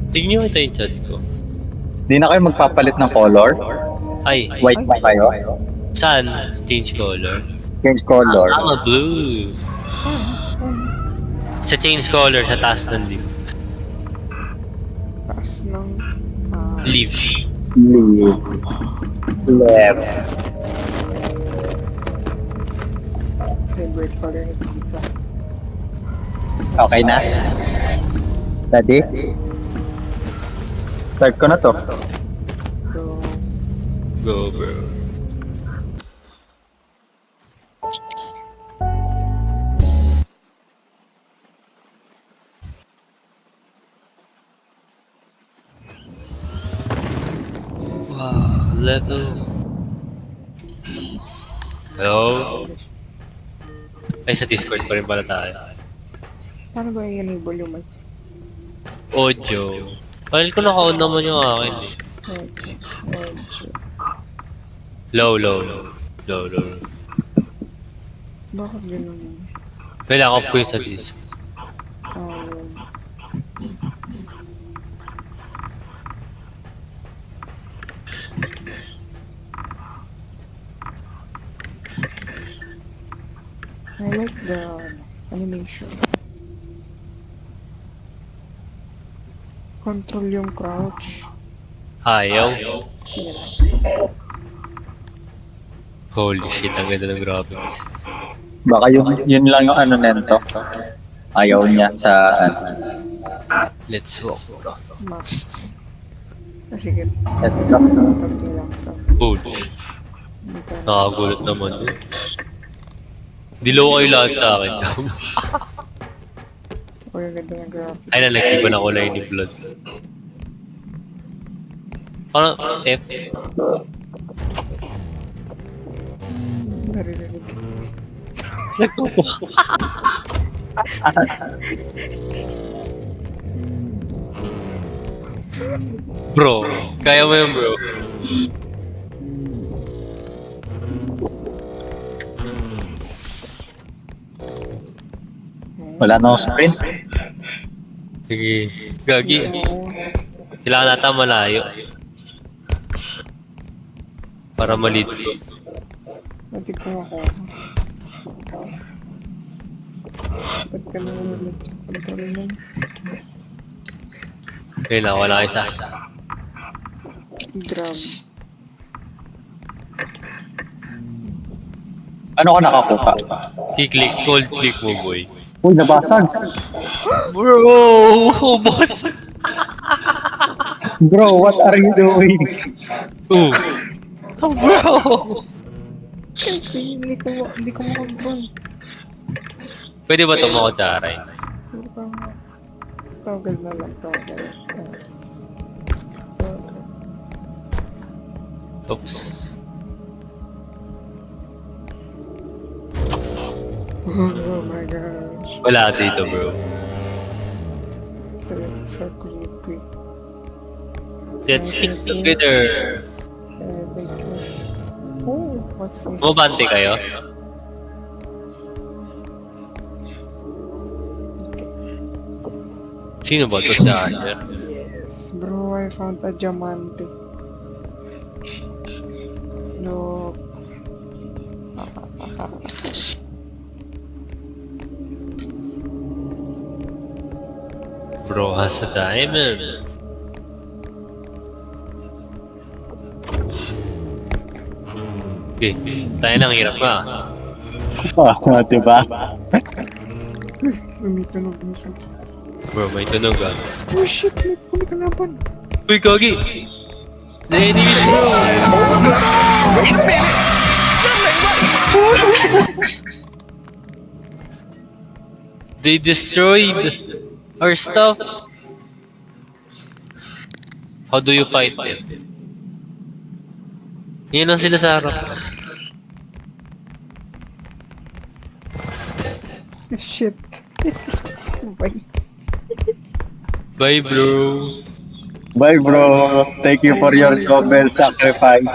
Tignan mo ito yung chat ko. Di na kayo magpapalit ng color? Ay, White ba kayo? saan? Change color? Change color. Blue. Sa change color, sa taas ng leaf. Taas ng... Leaf. Leave. Left. favorite color ni Tita. Okay na? Ready? Start ko na to. So, Go, bro. Wow, level. Hello? Ay, sa Discord pa rin pala tayo. paano ba i-enable yung mic? Audio. File ko naka-on naman yung akin eh. Settings, audio. Low. Bakit ganun yun? Kailangan ko yung sa Discord. Yun. I like the animation. Control yung crouch. Ayaw. Sige lang. Holy shit, ang ganda ng graphics. Baka yun lang yung ano nento. Ayaw niya sa Let's walk. Map. Sige. Let's go. Laptop ni laptop. Holy shit. Hindi ka na. Nakagulat naman yun. Dilaw kayo lahat sa akin. Uy, ang ganda ng graphics. Ay na, nag-iba na kulay ni Blood. Parang F. Naririnig. Bro, kaya mo yun bro. Wala na akong sprint. Sige, gagi. Oo. Kailangan natin malayo. Para malit ko. Natin kumakuha. Ba't ka naman ulit yung control mo? Kailangan wala isa. Grab. Ano ka nakakuha? I-click, cold click mo boy. Uy, nabasag. Bro, boss. Bro, what are you doing? Ooh. Bro. Kasi hindi ko makontrol. Pwede ba ito makutsaray? Hindi ko toggle na lang, toggle. Toggle. Oops. Oh my gosh. Wala dito bro. So creepy. Let's stick together. Oh, what's this? Mabante kayo? Sino ba ito siya? Yes, bro, I found a diamante. Look. Bro has a diamond. Okay, tayo nang hirap ka. Oh, diba? May tunog na siya. Bro, may tunog ah. Oh shit, may kalaban. Uy, Kagi! The enemies, bro! They destroyed our stuff. How do you fight them? Yan lang sila sa harap. Shit. Bye. Bye, bro. Bye, bro. Thank you for your noble sacrifice.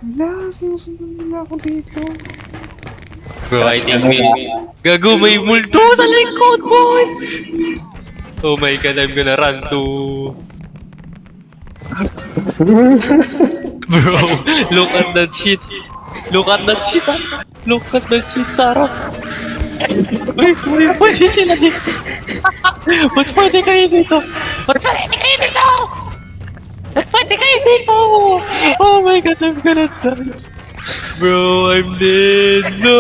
Wala, sinusunod nila ako dito. Bro, I think Gago, may multo sa likod, boy! Oh my god, I'm gonna run to Bro, look at that shit. Look at that shit, ah. Look at that shit, Sarah. Uy, pwede sila dito. Ba't pwede kayo dito? Ba't pwede kayo dito? Ba't pwede kayo dito? Oh my god, I'm gonna die. Bro, I'm dead. No.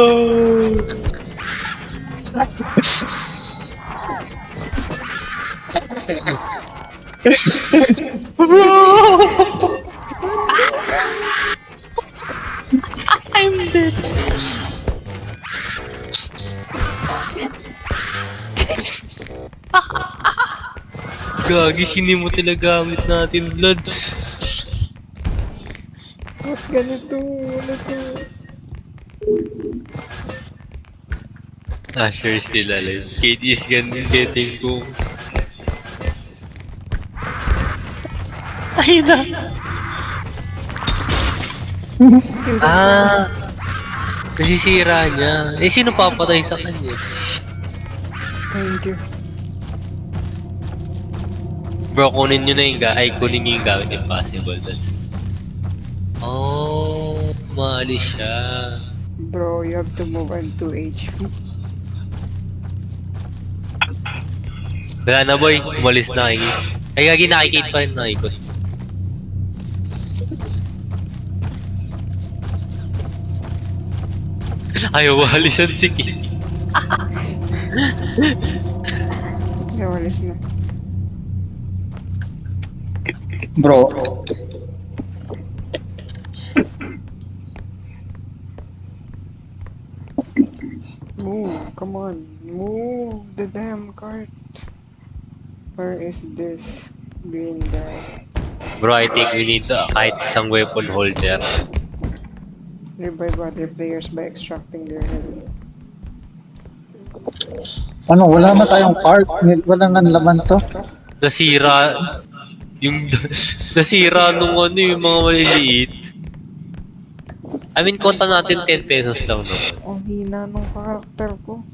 Bro! I'm dead. Gagi, sini mo tinagamit natin, Bloods. Ba't ganito? Ano to? Asher is still alive. Kate is getting to... Ayun na! Ah! Nasisira niya. Eh, sino papatay sa kanya? Thank you. Bro, kunin nyo na yung kunin nyo yung gamit impossible. Tas... Oh, maalis siya. Bro, you have to move on to HP. Wala na boy, umalis na kayo. Ay gagi, nakikita pa rin, nakikot. Ayaw, walisan si Kit. Nawalis na. Bro, Move, come on. Move the damn cart. Where is this green guy? Bro, I think we need kahit isang weapon holder. Revive other players by extracting their head. ano, wala na tayong cart. Wala nang laman to. Nasira, yung nasira nung ano yung mga maliliit. I mean, konta natin 10 pesos lang no. Ang hina nung karakter ko.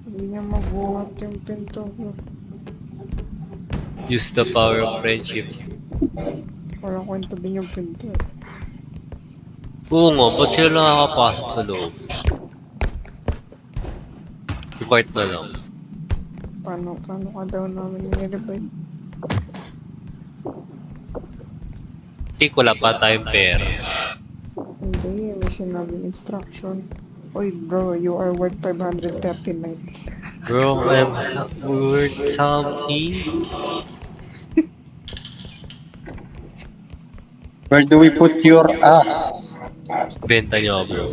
Hindi niya mabuhat yung pinto ko. Use the power of friendship. Walang kwenta din yung pinto. Oo nga, ba't sila nakakapasok sa loob? Required na lang. Paano ka daw namin i-revive? Think wala pa tayong pera. Hindi, may sinabing instruction. Oy bro, you are worth 539. Bro, I'm worth something. Where do we put your ass? Benta nyo, bro.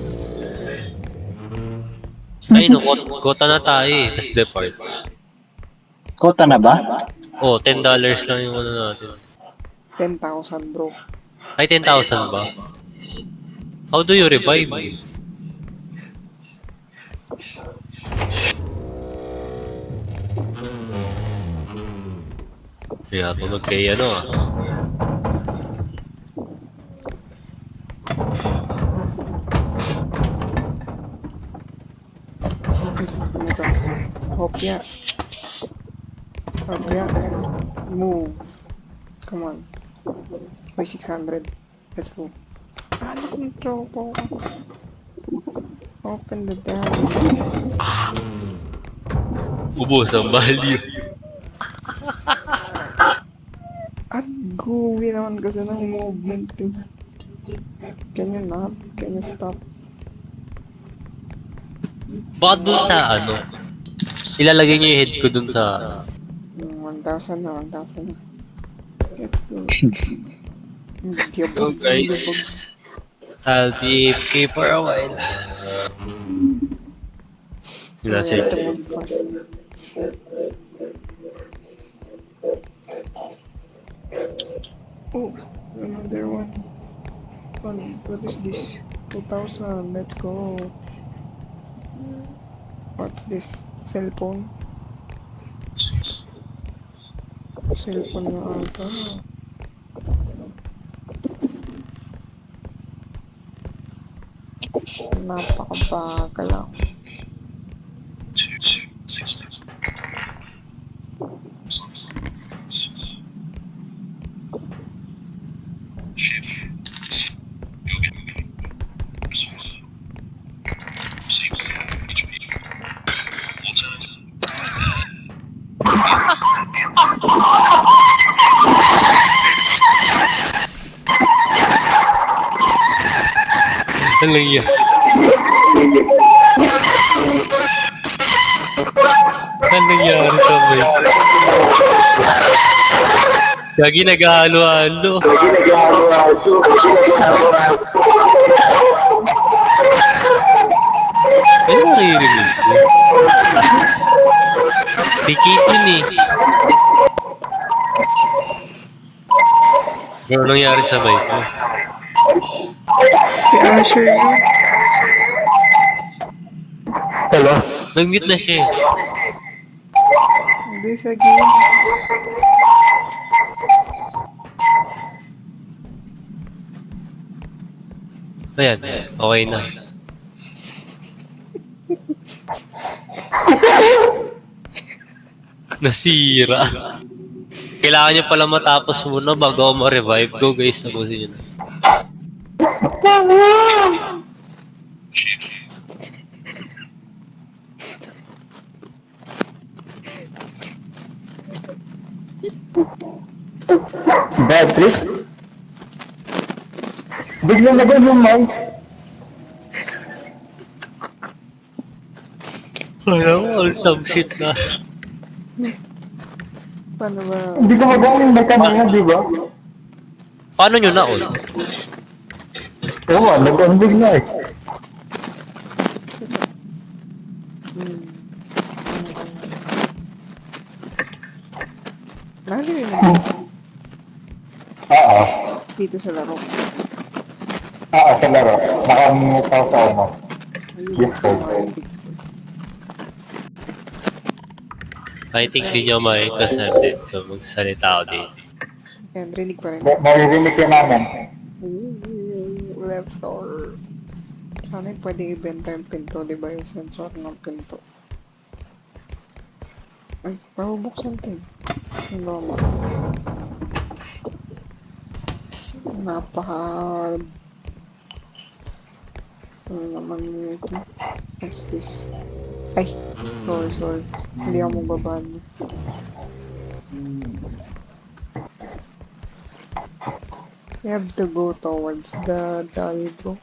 Ay, no, kota na tayo eh. Tas depart. Kota na ba? Oh, $10 lang yung ano natin. 10,000 bro. Ay, 10,000 ba? How do you revive? Kaya tunog kay ano ah. Ano to? Hopya. Hopya. Move. Come on. By 600. Let's go. Alas ng tropo. Open the damn. Ubos ang value. At gooey naman kasi ng movement eh. Can you not? Can you stop? Baka dun sa ano? Ilalagay niyo yung head ko dun sa... 1,000 na, 1,000 na. Let's go. Go guys. I'll be AFK for a while. That's it. Oh, another one. What is this? 2,000. Let's go. What's this? Cellphone? Cellphone na ata. Napakabagal lang. Ano yan? Ano nangyari sa may? Lagi nag-halo-halo. Ano naririnig ko? Pikit yun eh. Ano nangyari sa mic ko? Si Asher yun. Hello? Nag-mute na siya eh. Hindi sa game. Ayan, okay na. Nasira. Kailangan niya pala matapos muna bago ako ma-revive. Go guys, tapusin niyo na. Bad trip? Bigla na ganun, Mike. Alam mo, all some shit na. Paano ba? Hindi ko magawa yung kanina, di ba? Paano nyo na-on? Oo, nag-on bigla eh. Hmm. Narinig mo Oo. dito sa laro. Oo, sa laro. Nakamute ako sa ano. Ayun, Discord. yung Discord. I think di nyo mai-consented. So magsalita ako dito. Yan, rinig pa rin. Naririnig ka namin. Ooh, left door. Sana yung pwede ibenta yung pinto, di ba yung sensor ng pinto? Ay, mabubuksan ito eh. Yung loma. Napaka... Ano naman ito? What's this? Ay, sorry. Hindi ako magbabaan. You have to go towards the dive.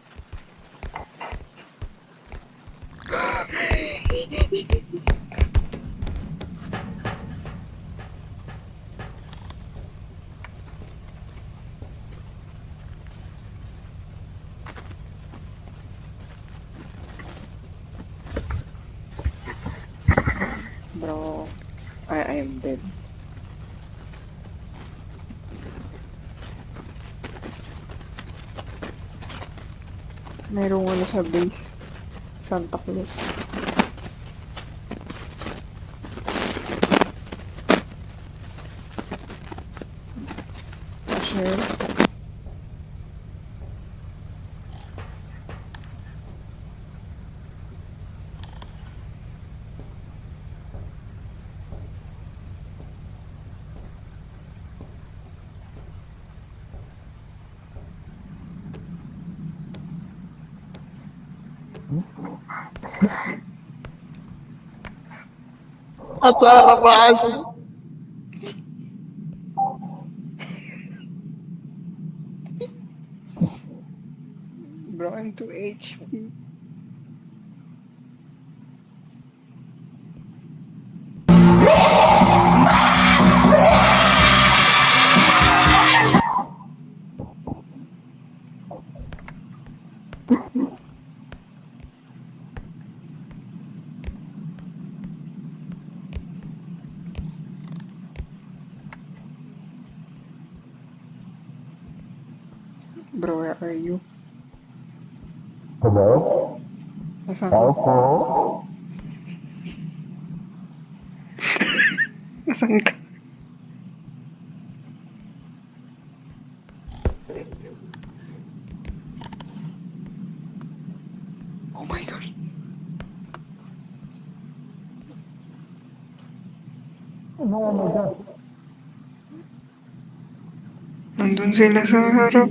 Bro, I am dead. Merong ano sa base. Santa Cruz. Share. At sa harapan! Bro, I'm 2 HP. Bro, where are you? Hello? Nasaan Tao ka? po? Nasaan ka? Oh my gosh. Ano dyan? Nandun sila sa harap.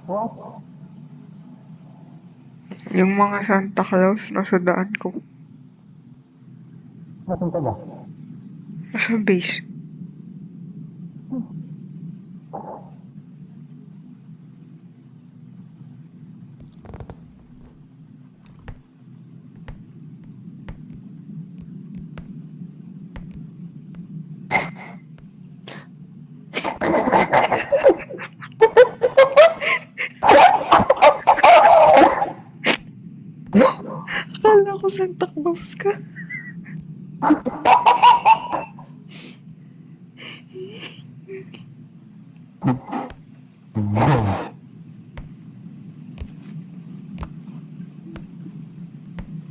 What? Yung mga Santa Claus nasa daan ko. Nasaan ka ba? Nasa base. Akala ko Santa Claus ka.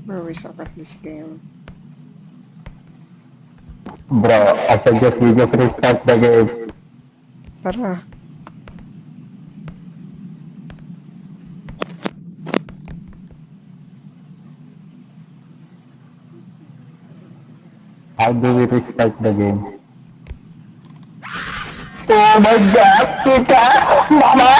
Bro, we suck at this game. Bro, I suggest we just restart the game. Tara. How do we restart the game? Oh my gosh, Tita! Mama!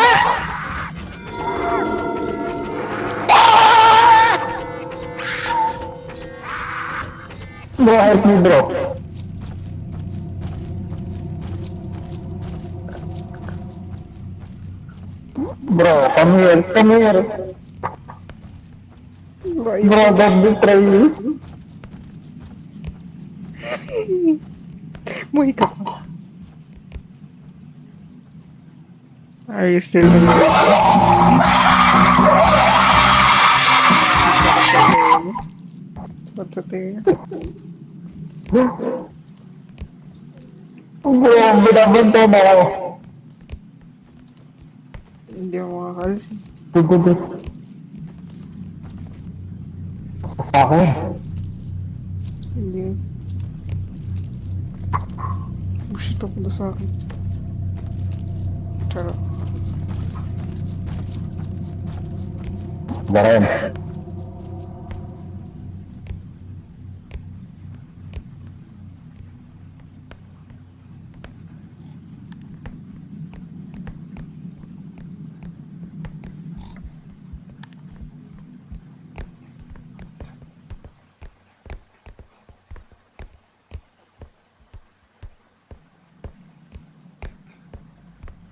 Bro, help me, bro. Bro, come here, come here. Bro, Bro, don't betray me. Buhay ka pa. Are you still in What's sa tingin? Bro, binabanta na ako. Hindi ako makakalsi. Tugudu. Sa akin. Hindi. Bullshit papunta sa akin. Charot. The Rams.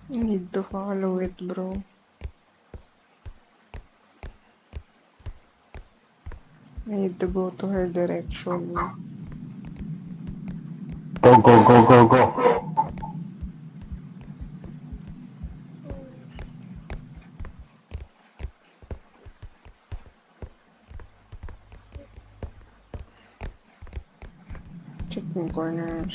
You need to follow it, bro. I need to go to her direction. Go, go, go, go, go. Checking corners.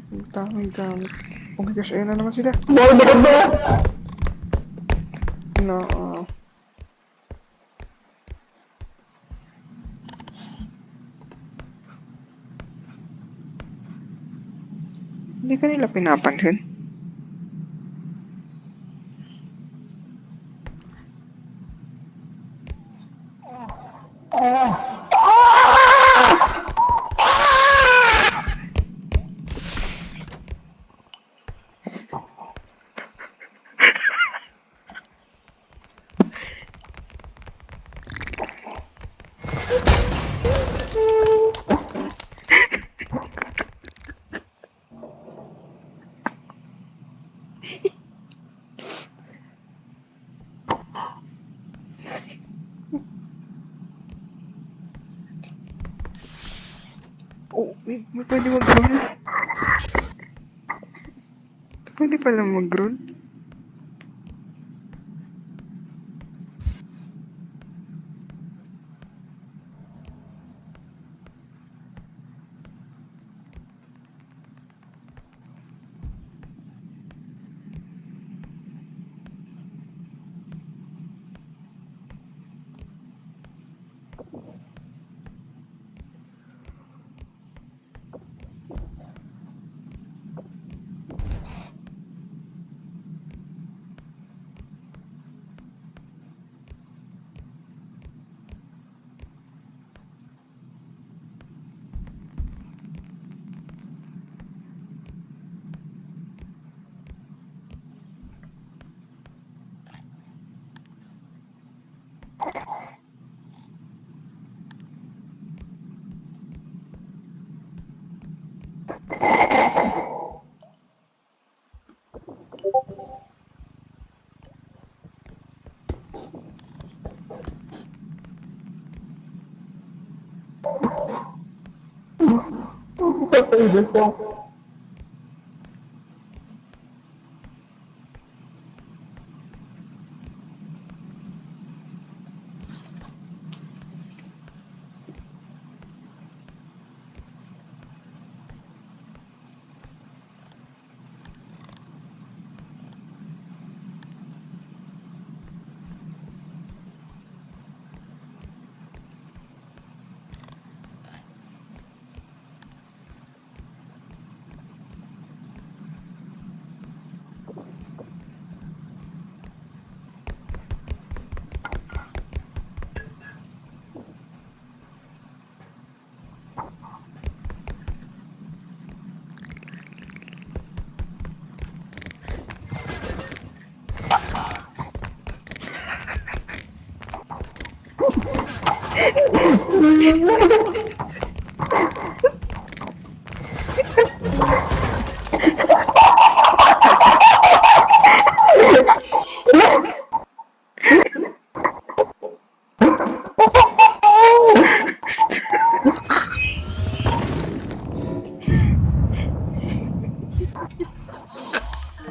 Ang daming gamit. Oh my gosh, ayun na naman sila. Boy, bakit ba? No, hindi ka nila pinapansin. Oh, may pwede mag-roll. Pwede pala mag-roll. Patay na siya.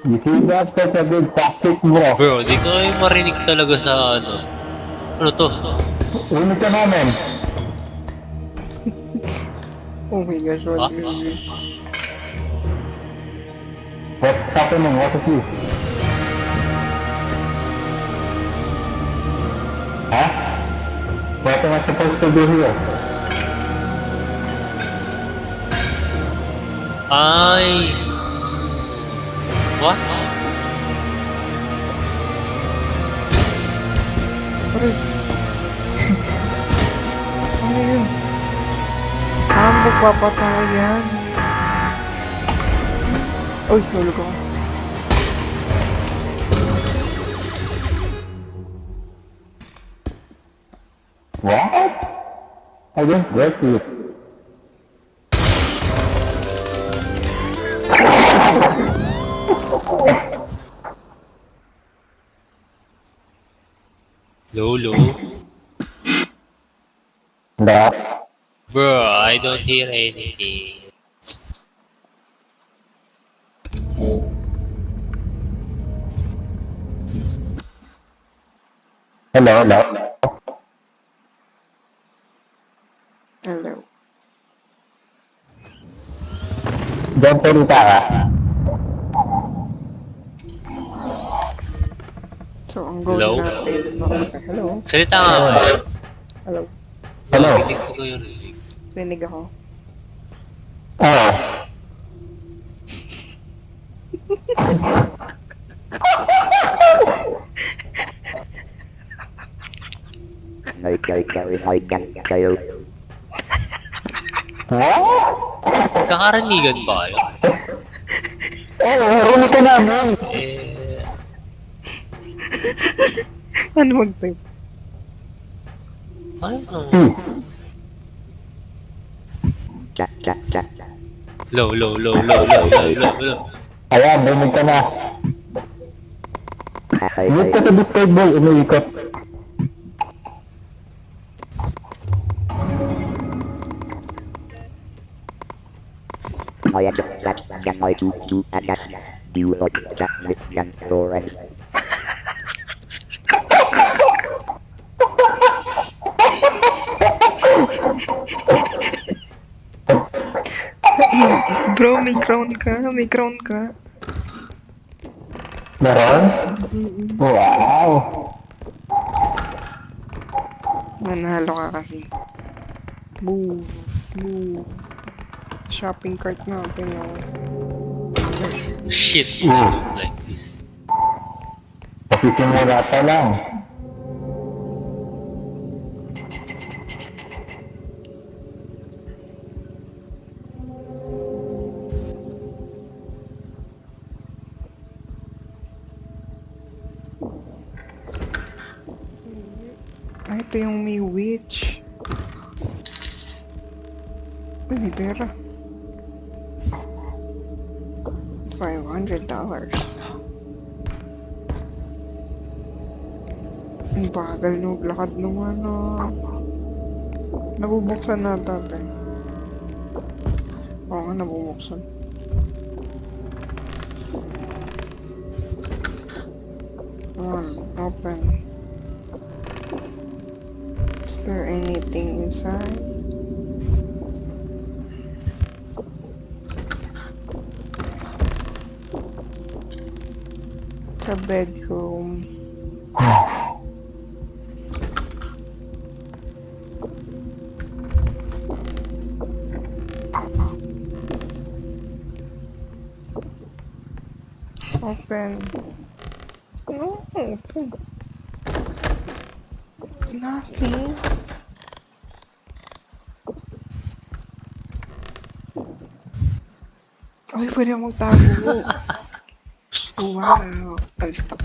You see that? That's a big tactic, bro. Bro, di ko kayo marinig talaga sa ano. Ano to? Unit ka namin. Oh my gosh, what Ah? is this? What's happening? What is this? Huh? What am I supposed to do here? Ay! What? Aray! Ano yun? Magpapatayan. Uy, tulog ako. What? I don't get it. Lolo? That? Bro, I don't hear anything. Hello, hello. Hello. Diyan salita ka. So, ang goal Hello? natin... Hello? Salita nga kayo. Hello? Hello. Rinig ko kayo rinig. Rinig ako. Oh. Kayo. What? Kakaranigan ba kayo? Oh, unit ka namin. Eh... Ano mag-type? Ano? Hmm. Low. Ayan, rinig ka na. Unit ka sa Discord boy, umiikot. I am that can I do and that do not that with young already. Bro, may crown ka. May crown ka. Meron? Wow. Nanalo ka kasi. Move. Shopping cart natin yun. Shit, you look like this. Kasi simula pa lang. Ay, ito yung may witch. Uy, may pera. $500. Ang bagal nung lakad nung ano. Nabubuksan na tatay. Oo nga, nabubuksan. Come on, open. Is there anything inside? The bedroom. Open. No, open. Nothing. Ay, pwede akong magtago. Wow. I'm stuck.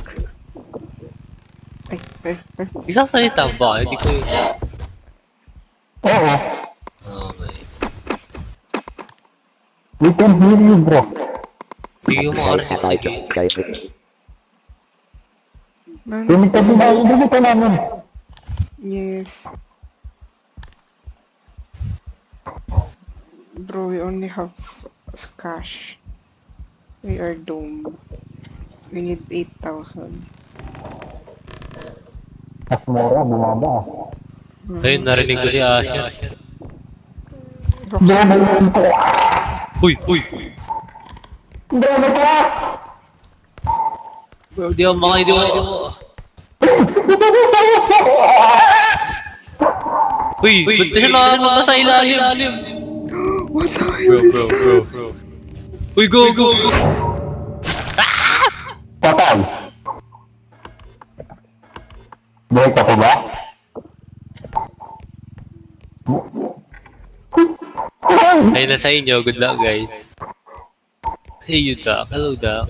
Ay. Isang salita ba? Hindi ko yun. Oo. Okay. We can hear you, bro. Sige mo Why ano have I sige. just private? Tumita din ba? Hindi ka namin. Yes. Bro, we only have cash. We are doomed. We need 8,000. Mas mura, bumaba. Ayun, narinig ko si Asher. Drama yun ko. Uy! Drama ko! Bro, di ako makaidi mo. Uy! Ba't siya nakapunta sa ilalim? What the hell? Bro. Uy, go! Patay. Buhay ka pa ba? Ayun na sa inyo. Good luck, guys. Hey, you Doc. Hello, Doc.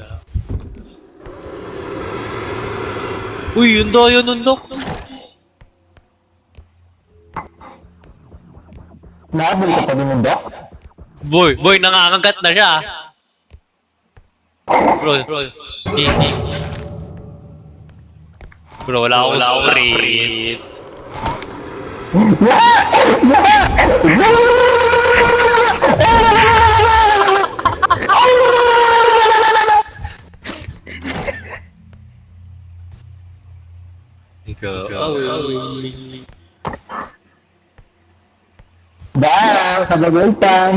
Uy, yun Doc. Naabol ka pa din ng doc? Boy, nangangagat na siya. Bro. Bro, wala akong sprint. Ikaw. Bye! Kabagaitan!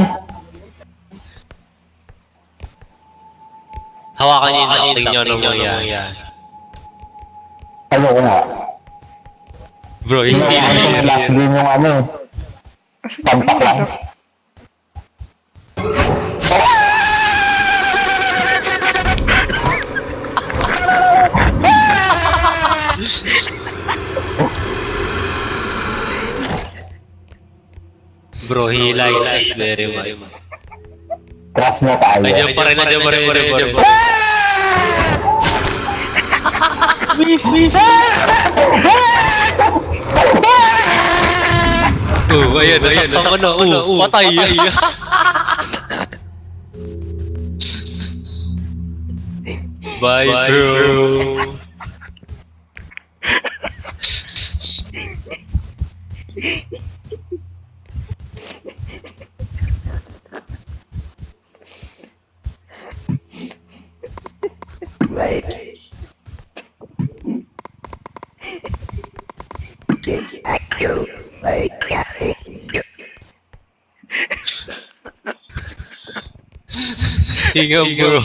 Hawakan niyo yung Doc. Tingnan niyo anong mangyayari. Ayoko nga. Bro, he's still Yung last here. game yung ano. Tampak lang. Bro, he likes us very much. Crash na tayo. Nandiyan pa rin. Miss. Ayan, nasaktan ko na. Patay. Bye, bro. Right. Actual, like, Hinga, bro.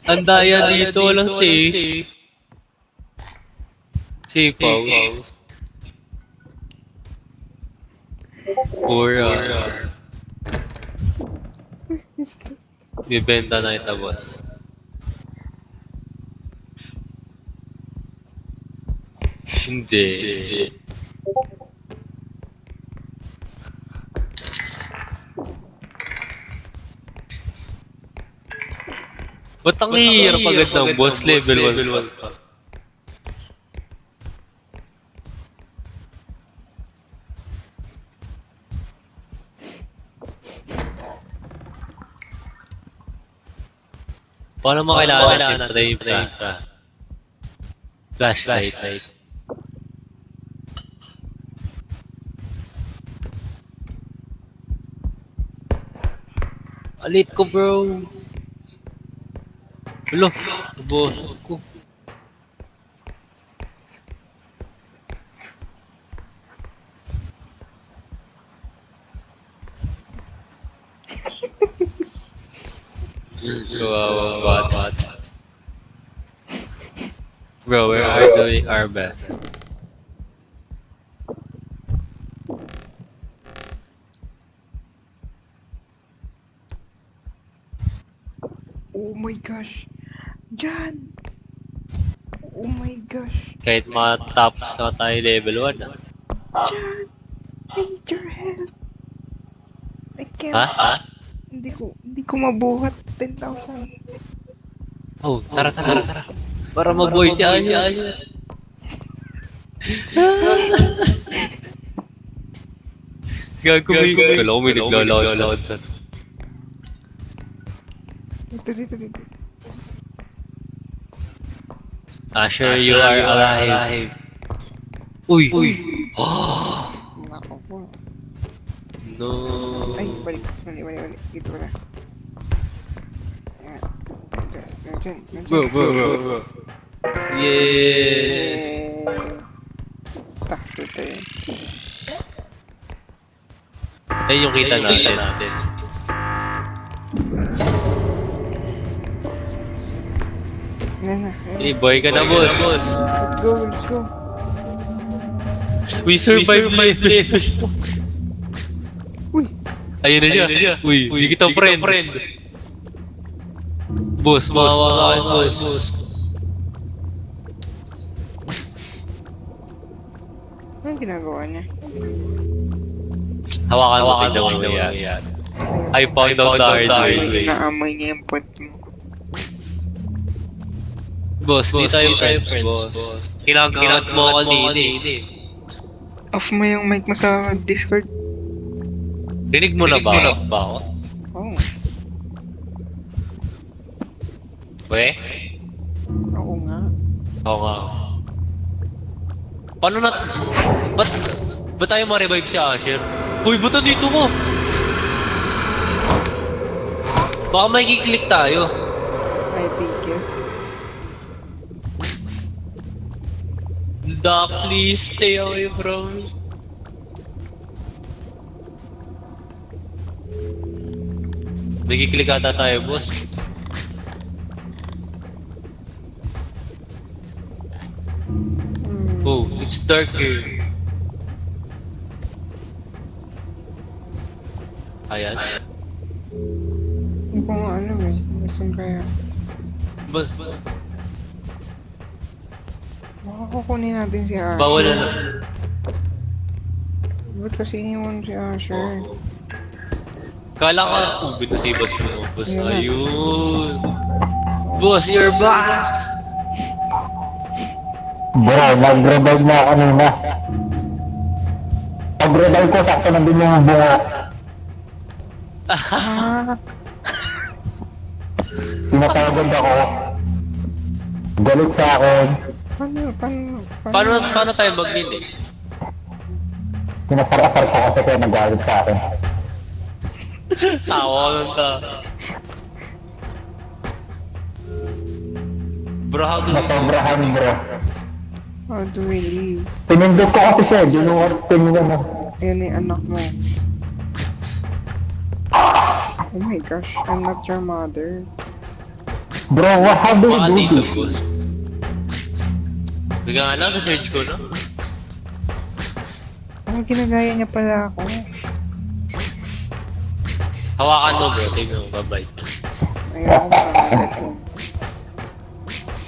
Ang daya dito, walang safe. Safe house. Pura. Bibenta na ito, boss. Hindi. Ba't ang hirap agad ng boss level 1 pa? Paano mo kailangan natin frame ka? Flashlight. Alit ko bro. Hello, boss ko. Wow, what? Bro, we are doing our best. Oh my gosh. Jan! Oh my gosh. Kahit matapos na tayo level 1 ah. Jan! I need your help. I can't. Ha? Hindi ko mabuhat 10,000. Oh, tara. Para mag-boy si Aya. Gago may... Kala ko may naglalakad sa... Dito. Asher, you are alive. Uy! Oh! Nako po. No! Ay, balik. Mali. Dito wala. Ayan. Nandiyan. Bro. Yes! Takas dito yun. Ayun yung kita natin. Ayan na. Hey, boy ka na, boss. Let's go. We survived level. Uy! Ayun na siya. Uy, di kita friend. Boss, mawawa ka, boss. Anong ginagawa niya? Hawakan mo, tignan mo yan. I found out the hard May way. inaamay niya yung pot mo. Boss, di tayo friends, boss. Kinakagat mo ako kanina eh. Off mo yung mic mo sa Discord. Dinig mo na ba ako? Oh, We? oo nga. Oo nga. Paano na... Ba't tayo ma-revive si Asher? Uy, ba't nandito mo? Baka may kiklik tayo. I think yes. Doc, please stay away from me. May kiklik ata tayo, boss. Oh, it's dark here. Ayan. Hindi ko nga alam eh. Nasaan kaya? Boss, Baka kukunin natin si Asher. bawal na. Ba't kasi iniwan si Asher? Kala ka, ubid na si boss mo. Boss, Ayun na. ayun. Boss, you're back! Bro, nag-revive na ako kanina. Pag-revive ko, sakto na din yung bunga. Ah! Tinatawag ako. Galit sa akin. Paano tayo mag-delete? Pinasar-asar ko kasi kaya nagalit sa akin. Tawa ko nun ta. Bro, how do we... Nasobrahan, bro. How do we leave? Pinindot ko kasi siya, di nung pinindot mo. Ayun yung anak mo. Oh my gosh, I'm not your mother. Bro, how do we Baka do dito, this? boss. Bigla nga lang sa search ko, no? Oh, ginagaya niya pala ako. Hawakan mo, bro. Tignan mo, bye-bye. Ayun ako makakagat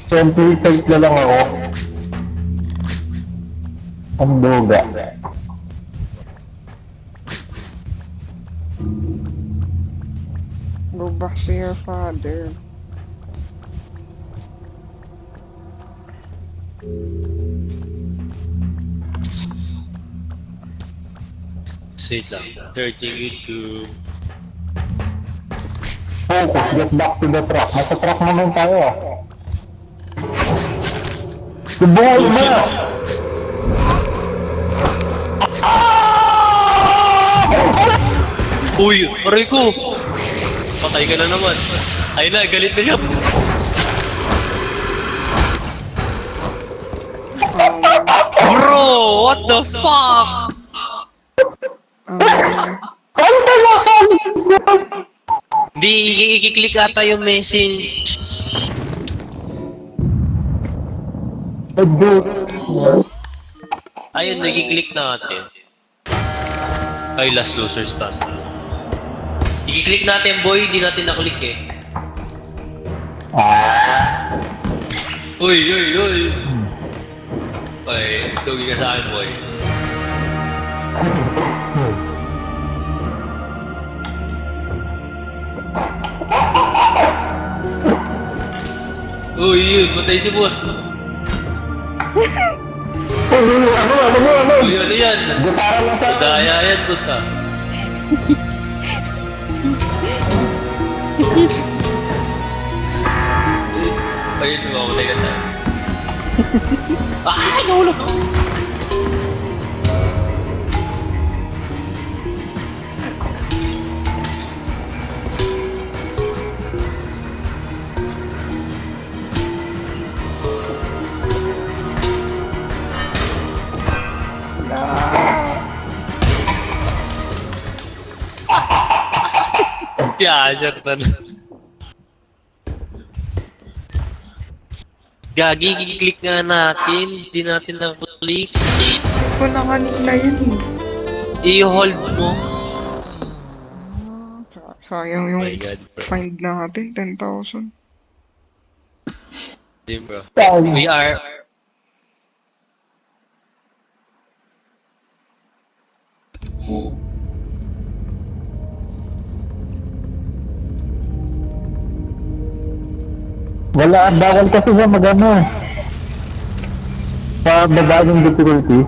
28 size na lang ako. Ang duga. Go back to your father. Wait lang. Searching YouTube. focus, get back to the truck. Nasa truck naman tayo ah. Subuhay Oh, mo! shit. Uy, aray ko! Patay ka na naman. Ay na, galit na siya. Bro, what the fuck? Di, i-click ata yung message. Ayun, nag-click natin. Ay, last loser stat. I-click natin, boy. Di natin na-click eh. Uy, uy, uy. Ay, tugi ka sa akin, boy. Uy, yun. Matay si boss. Uy, ano yan? Gitara lang sa... Daya yan, boss ah. Ayun, mamatay ka tayo. Ah, nahulog! Tiasher na na. Gagi, i-click nga natin. Hindi natin na-click. Wala kanina yun. I-hold mo. Sayang Oh yung my God, bro. find natin, 10,000. Hindi, bro. We are... Wala, bawal kasi siya mag-ano. Sa baba yung difficulty.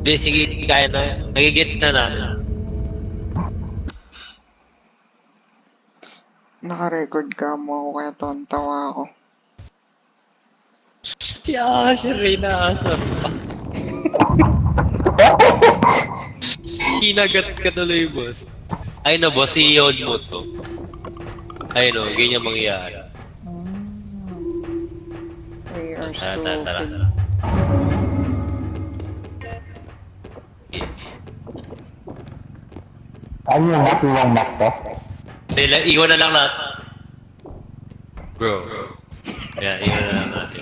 Hindi, sige, kaya na. Nagigets na natin. Naka-record ka mo ako kaya tawa ako. Tiasher, ay naasar pa. Kinagat ka tuloy, boss. Ay na, boss, i-hold mo to. Ay no, ganyan mangyayari. They are Tara, tara, stupid. tara. Ano yung map? Yung map to? Sila, iwan na lang natin. Bro. Yeah, iwan na lang natin.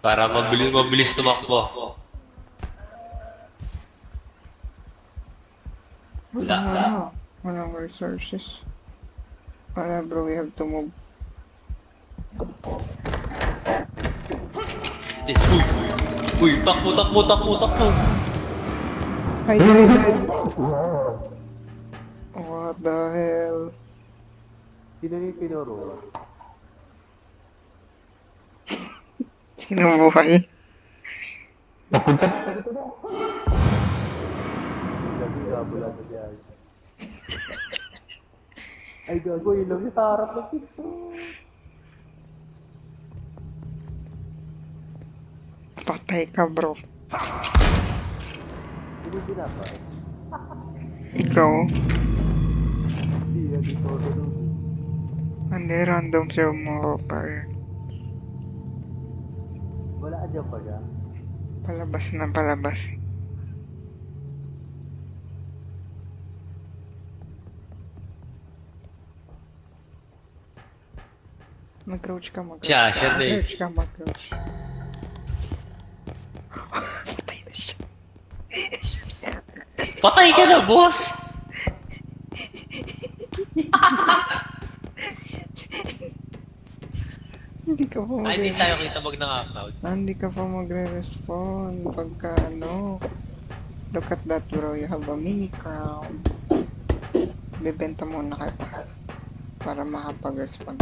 Para mabilis tumakbo. Walang resources. Wala bro, we have to move. Uy, takbo. Ay, died. What the hell? Sino yung pinuro? Sino buhay? Napunta? Ay, gago, ilaw yung tarap ng pito. Patay ka bro. Sino pinapa? Ikaw? Hindi, todo nung. Hindi, random siya mo pa rin. Wala ka dyan pa siya. Palabas na palabas. Mag-crouch ka, mag-crouch. Siya din. Mag-crouch ka, mag-crouch. Patay na siya. Patay ka na, boss! Hindi ka pa Ay, hindi tayo kita mag-knockout. Hindi ka pa magre-respawn pagka ano. Look at that bro, you have a mini crown. Bebenta muna kita para makapag-respawn.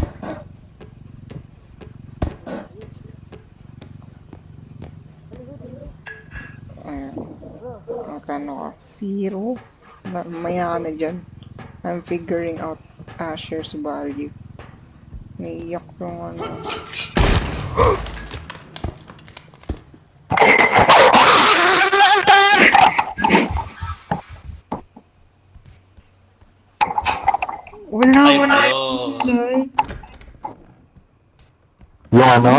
Ayan. ano ka? Zero? Maya ka na dyan. I'm figuring out Asher's value. Naiiyak yung ano. Wala, Ay, wala. hello. Ingay. Yung ano?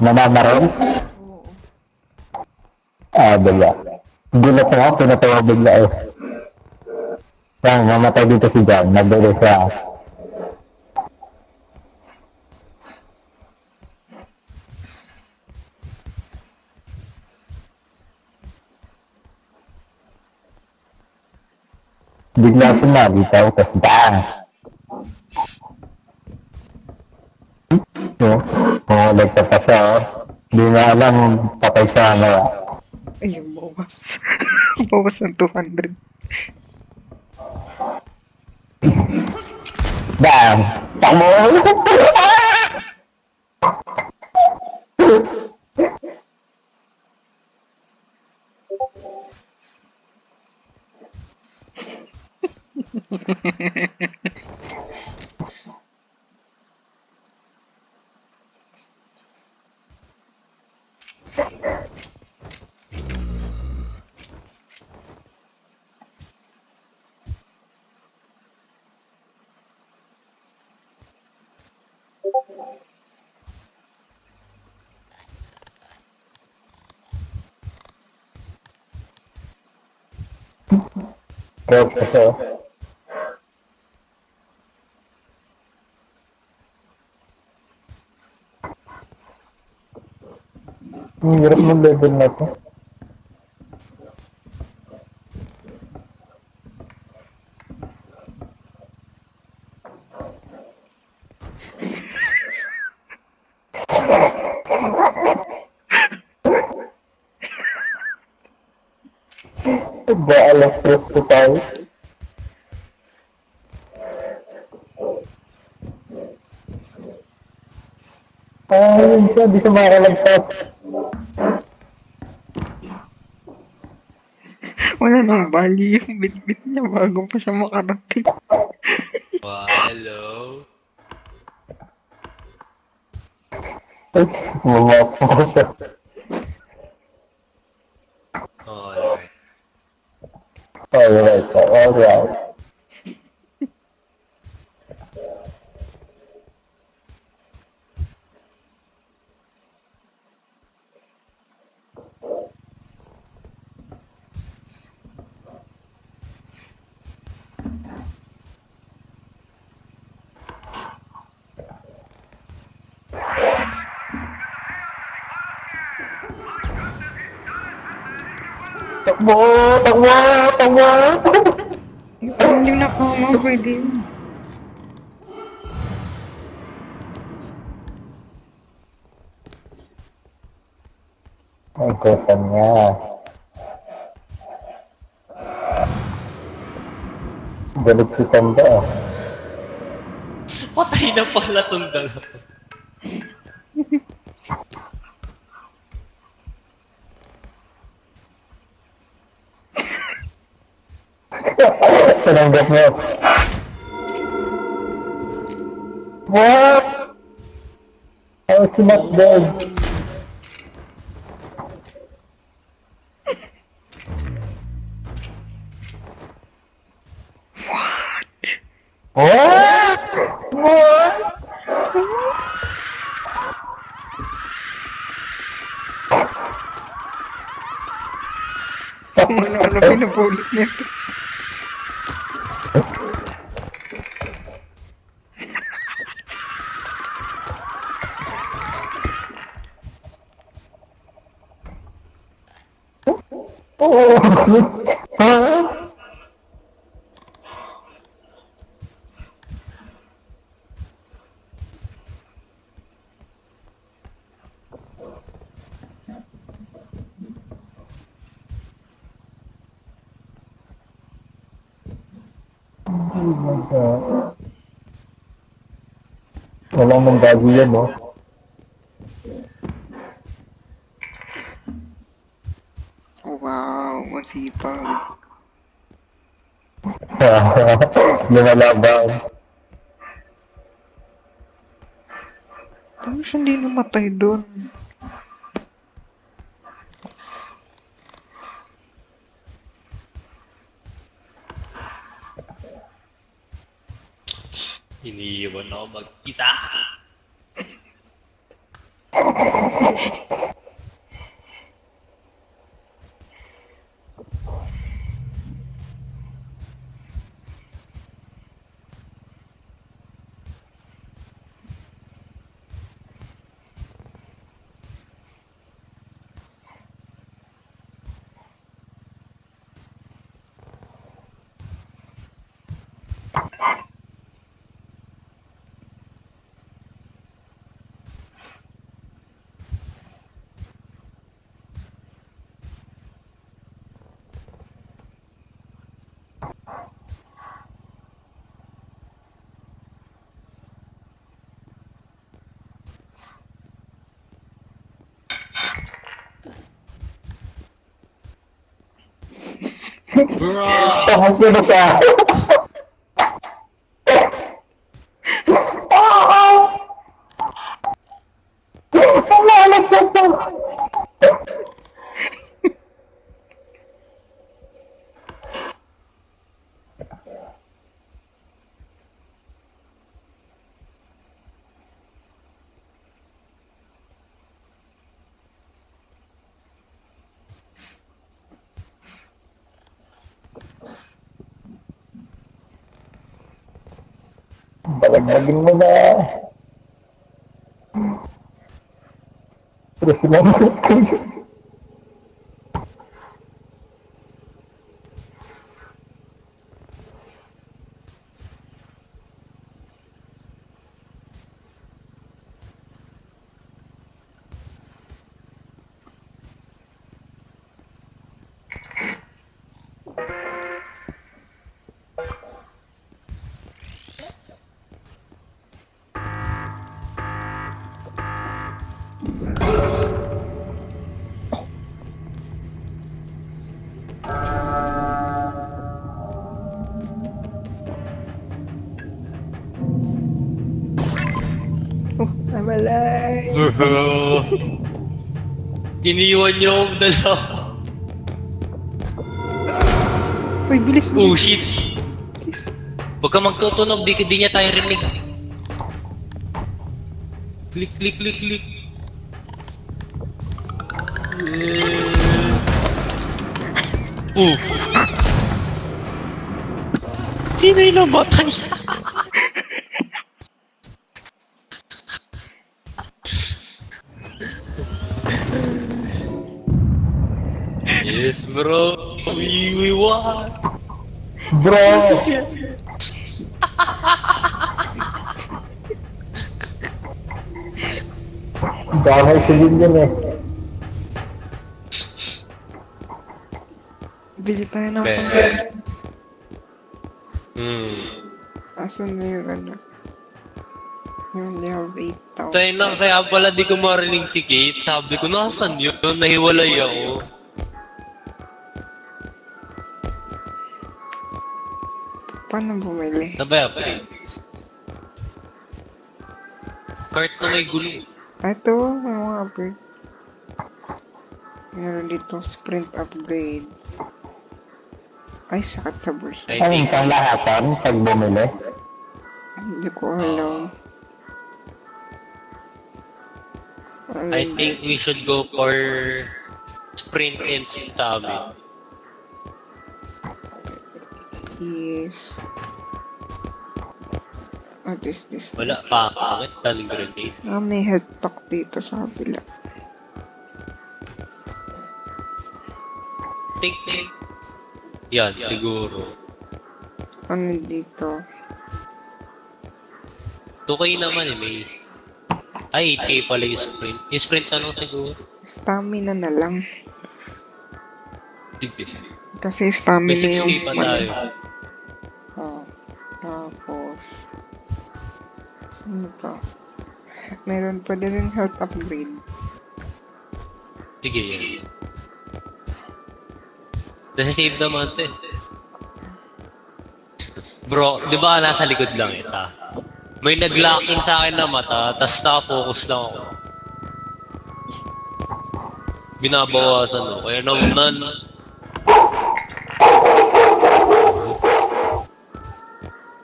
Nananaroon? Oo. Ah, bigla. Gulat na ako, pinatawa bigla eh. Yan, mamatay dito si John. Nagdali siya. Bigla sumabitaw, tas bang! No? Pumulag pa siya, oh. Di na alam, patay siya, ano. Ay, yung bawas. Bawas ng 200. Bang! Takbo! Props pa siya, oh. Ang hirap ng level na to. Ba, alas 3 po tayo. Ah, yun siya, di siya makalagpas. Wala nang value yung bit-bit niya bago pa siya makarating. Wow, hello. Bumasok ko siya. Alright. Alright, alright. Takbo! Takbo! Takbo! Yung yung nakama, pwede yun. Ang kutan niya. Galit si Tanda, ah. Patay na pala tong dalawa. Tinanggap mo. What? I was not dead. What? What? Kung ano-ano pinapulot nito. Oh. Huh? Oh my God. Walang nang bago yan, no? Oh, sipag. Lumalaban. Paano siya hindi namatay doon? Iniiwan ako mag-isa. Bro! Tapos na ba sa... Umalas na to! Balagbagin mo na. Pero sinamot ko yun. Namalay! Bro! Iniwan niyo akong dalawa. Uy, bilis, Oh bilis! shit! Huwag ka magtutunog, di niya tayo rinig. Click, click, click, click. Oh! Sino yung namatay? Yes, bro. We won. Bro! Damay si Lilian eh. Bili tayo ng Ben. pangkain. Asan na yung ano? You only have 8,000. Tayo na, kaya pala di ko marinig si Kate. Sabi ko, nasan yun? Nahiwalay ako. Paano bumili? Sabay ako eh. Cart na may gulo. Ito, may mga upgrade. Meron dito, sprint upgrade. Ay, sakit sa bulsa. I Anong think. panglahatan pag bumili? Hindi ko alam. I think we should go for sprint and sabi. Yes. What is this? Wala pa. Bakit? Taling grenade. May health pack dito sa kabila. Think. Yan, siguro. Ano dito? 2K naman eh, may... Ay, 8K pala yung sprint. Yung sprint ano siguro? Stamina na lang. Sige. Kasi May stamina 6K yung... pa tayo. Oh, tapos... Ano to? Meron pa din health upgrade. Sige, yan. Nasa-save naman to eh. Bro, di ba nasa likod lang ita? May nag-locking sa akin na mata, tas naka-focus lang ako. Binabawasan mo, kaya namunan.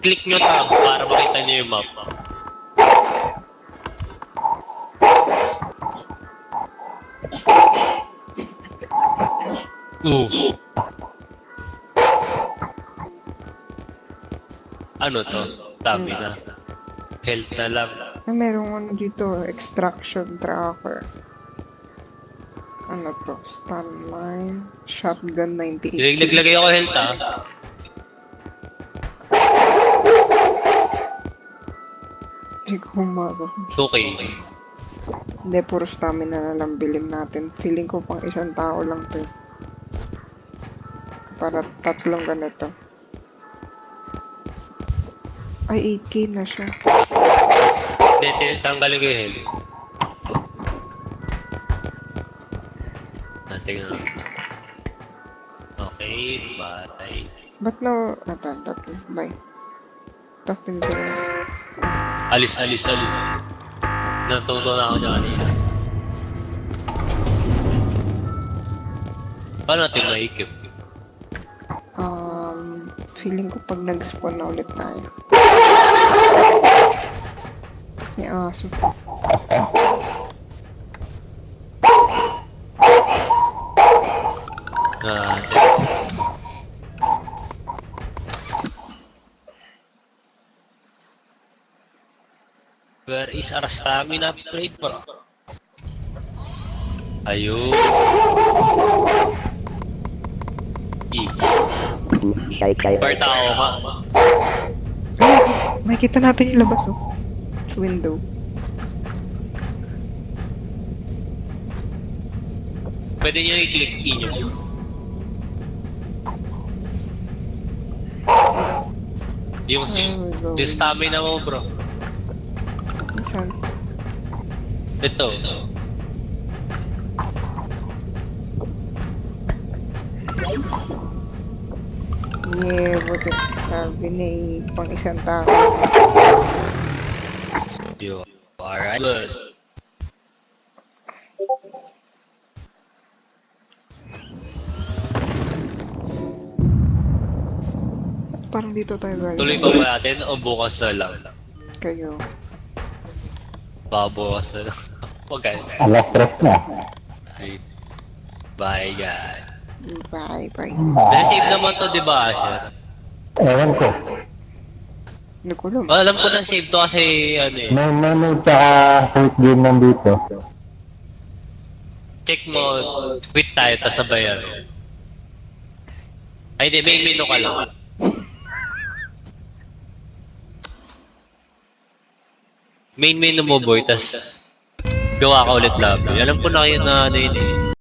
Click nyo tab para makita nyo yung map. Ano to? Dami na. Health na lang. Merong ano dito, extraction tracker. Ano to? Stun mine. Shotgun 98. Naglagay ako health ah. Hindi ko humago. Okay. Hindi, puro stamina na lang bilhin natin. Feeling ko pang isang tao lang to. Para tatlong ganito. Ay, 8k na siya. Hindi, tanggalin ko yung health. Tingnan. Okay, bye. Ba't na... Tatlo. Bye. Tapin din. Alis. Natuto na ako dyan kanina. Paano natin maikip? Feeling ko pag nag-spawn na ulit tayo. May aso. Where is our stamina upgrade bro? Ayun. Per tao ka. Makikita natin yung labas, oh. Sa window. Pwede nyo i-click inyo. Yung stamina mo bro. Saan? Ito. Yeah, buti. Sabi ni pang isang tao. You alright. Good. Parang dito tayo galing. Tuloy pa ba natin o bukas na lang? Kayo. Bukas na lang. Huwag kayo. Alas stress na. Bye guys. Bye. Nasa-save naman to, di ba, Asher? Ewan ko. Hindi ko alam. Alam ko na save to kasi ano eh. May menu tsaka quit game nandito. Check mo, quit tayo, tas sabayan. Ay di, may menu ka lang. Main menu mo boy, tas gawa ka ulit lobby. Alam ko na kayo na ano yun eh.